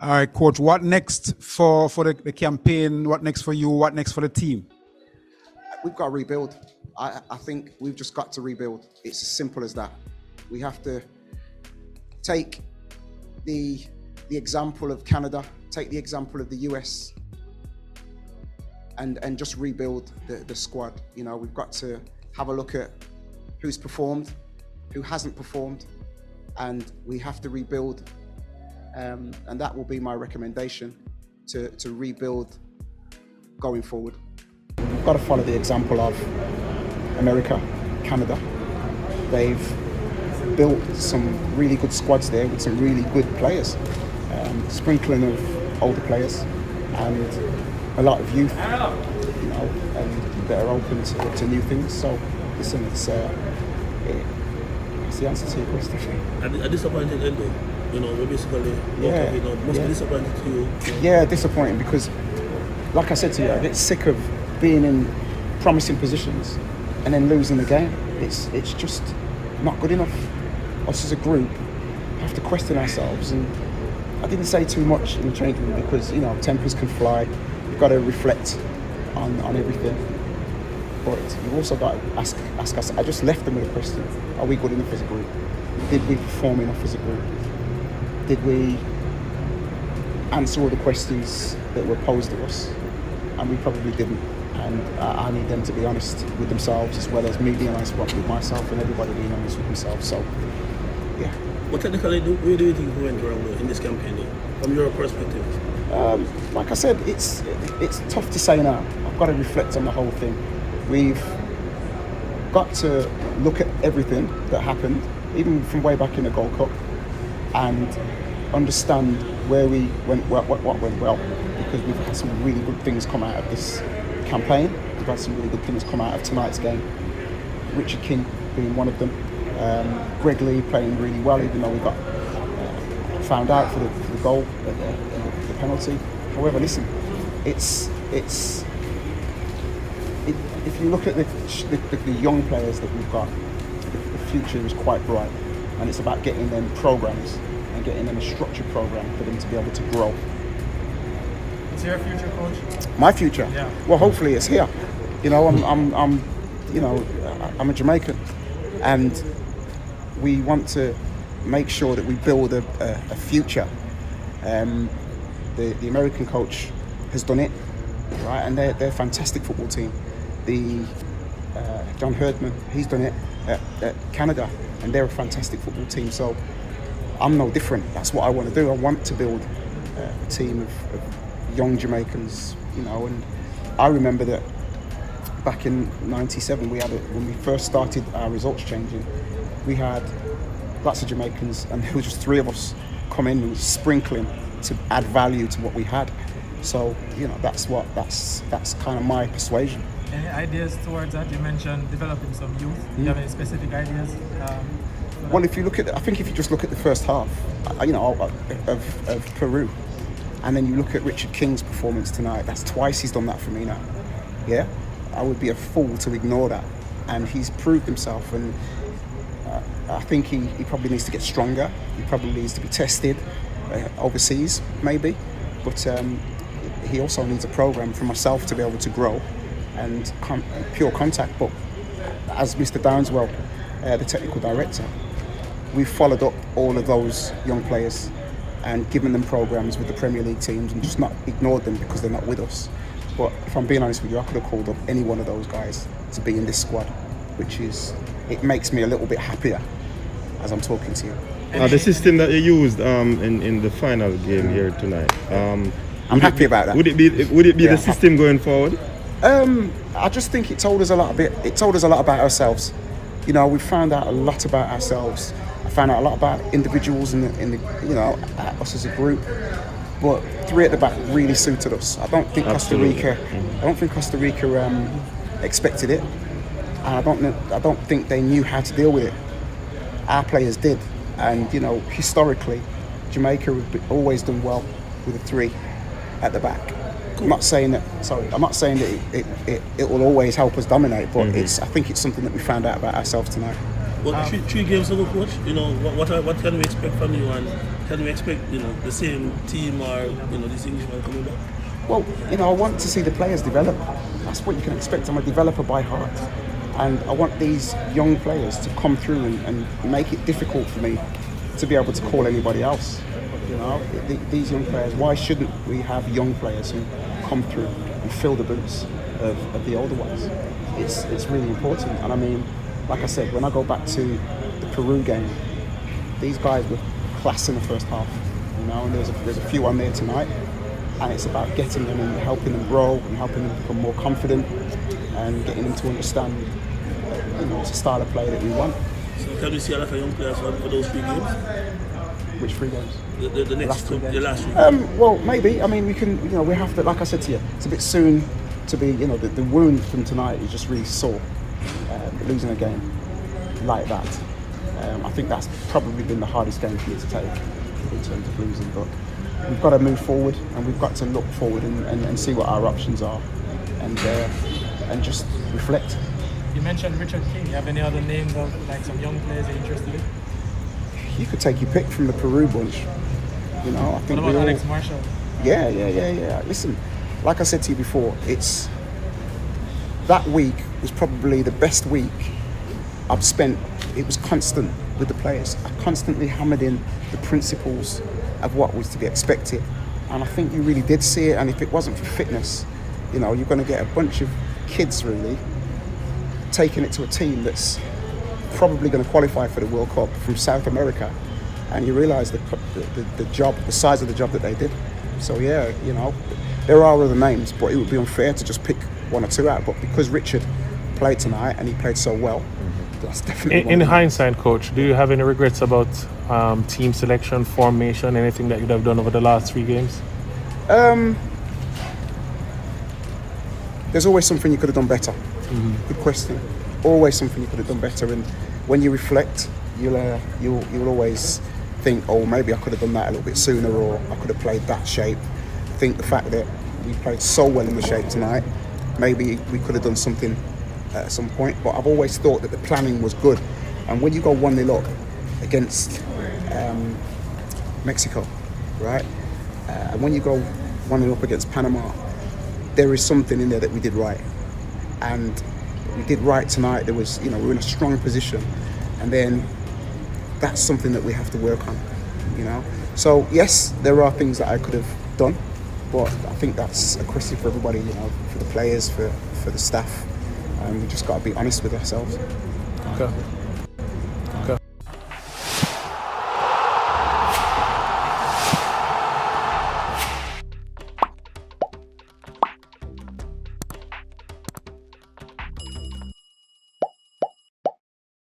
All right, coach. What next for the campaign? What next for you? What next for the team? We've got to rebuild. I think we've just got to rebuild. It's as simple as that. We have to take the example of Canada, take the example of the US, and just rebuild the squad. You know, we've got to have a look at who's performed, who hasn't performed, and we have to rebuild. And that will be my recommendation to rebuild going forward. We've got to follow the example of America, Canada. They've built some really good squads there with some really good players, sprinkling of older players and a lot of youth, you know, and that are open to new things. So listen, it's the answer to your question. A disappointing ending, you know, we're basically must be disappointing to you. Yeah, disappointing because, like I said to you, I get sick of being in promising positions and then losing the game. It's just not good enough. Us as a group have to question ourselves, and I didn't say too much in the training room because, you know, tempers can fly. You've got to reflect on everything, but you've also got to ask us. I just left them with a question: are we good enough as a group? Did we perform enough as a group? Did we answer all the questions that were posed to us? And we probably didn't. And I need them to be honest with themselves, as well as me being honest with myself, and everybody being honest with themselves. So, yeah. But technically, where do you think we went wrong in this campaign, from your perspective? Like I said, it's tough to say now. I've got to reflect on the whole thing. We've got to look at everything that happened, even from way back in the Gold Cup, and understand where we went, what went well, because we've had some really good things come out of this campaign. We've had some really good things come out of tonight's game. Richard King being one of them. Greg Lee playing really well, even though we got found out for the goal, the penalty. However, listen, if you look at the young players that we've got, the future is quite bright, and it's about getting them programs and getting them a structured program for them to be able to grow. What's your future, coach? My future? Yeah. Well, hopefully it's here. You know, I'm a Jamaican, and we want to make sure that we build a future. The American coach has done it, right? And they're a fantastic football team. The John Herdman, he's done it at Canada, and they're a fantastic football team. So I'm no different. That's what I want to do. I want to build a team of young Jamaicans, you know. And I remember that back in '97, when we first started our results changing, we had lots of Jamaicans, and there was just 3 of us come in and sprinkling to add value to what we had. So, you know, that's kind of my persuasion. Any ideas towards that? You mentioned developing some youth. Do you have any specific ideas? Well, if you look at, I think if you just look at the first half, you know, of Peru, and then you look at Richard King's performance tonight, that's twice he's done that for me now. Yeah, I would be a fool to ignore that, and he's proved himself, and I think he probably needs to get stronger. He probably needs to be tested overseas, maybe, but he also needs a program for myself to be able to grow and pure contact. But as Mr. Downswell, the technical director, we've followed up all of those young players and given them programs with the Premier League teams and just not ignored them because they're not with us. But if I'm being honest with you, I could have called up any one of those guys to be in this squad, it makes me a little bit happier as I'm talking to you. The system that you used in the final game here tonight, I'm happy about that. Would it be the system going forward? I just think it told us a lot about ourselves. You know, we found out a lot about ourselves. I found out a lot about individuals in the you know, us as a group. But 3 at the back really suited us. I don't think Costa Rica expected it, and I don't think they knew how to deal with it. Our players did, and you know, historically, Jamaica have always done well with a 3 at the back. I'm not saying that it will always help us dominate, but I think it's something that we found out about ourselves tonight. Well, 3 games ago, coach, you know, what can we expect from you, and Can we expect, the same team or, these Englishmen coming back? Well, I want to see the players develop. That's what you can expect. I'm a developer by heart. And I want these young players to come through and make it difficult for me to be able to call anybody else. These young players, why shouldn't we have young players who come through and fill the boots of the older ones? It's really important. And I mean, like I said, when I go back to the Peru game, these guys were class in the first half, and there's a few on there tonight, and it's about getting them and helping them grow and helping them become more confident and getting them to understand, it's a style of play that we want. So can we see a lot of young players for those 3 games? Which 3 games? The last 3 games. Well, maybe. I mean, we can. We have to. Like I said to you, it's a bit soon to be. The wound from tonight is just really sore. Losing a game like that, I think that's probably been the hardest game for me to take in terms of losing. But we've got to move forward, and we've got to look forward and see what our options are, and just reflect. You mentioned Richard King. You have any other names of some young players you're interested in? You could take your pick from the Peru bunch. I think. What about Alex Marshall? Yeah. Listen, like I said to you before, that week was probably the best week I've spent. It was constant with the players. I constantly hammered in the principles of what was to be expected, and I think you really did see it. And if it wasn't for fitness, you're going to get a bunch of kids really taking it to a team that's probably going to qualify for the World Cup from South America, and you realise the job, the size of the job that they did. So yeah, there are other names, but it would be unfair to just pick 1 or 2 out. But because Richard played tonight and he played so well, that's definitely. In hindsight, coach, do you have any regrets about team selection, formation, anything that you'd have done over the last 3 games? There's always something you could have done better. Good question. Always something you could have done better, and when you reflect, you'll always think, oh, maybe I could have done that a little bit sooner, or I could have played that shape. I think the fact that we played so well in the shape tonight, maybe we could have done something at some point, but I've always thought that the planning was good. And when you go 1-0 up against Mexico, right, and when you go 1-0 up against Panama, there is something in there that we did right. And we did right tonight. There was, we're in a strong position, and then that's something that we have to work on, So yes, there are things that I could have done, but I think that's a question for everybody, for the players, for the staff, and we just got to be honest with ourselves. Okay.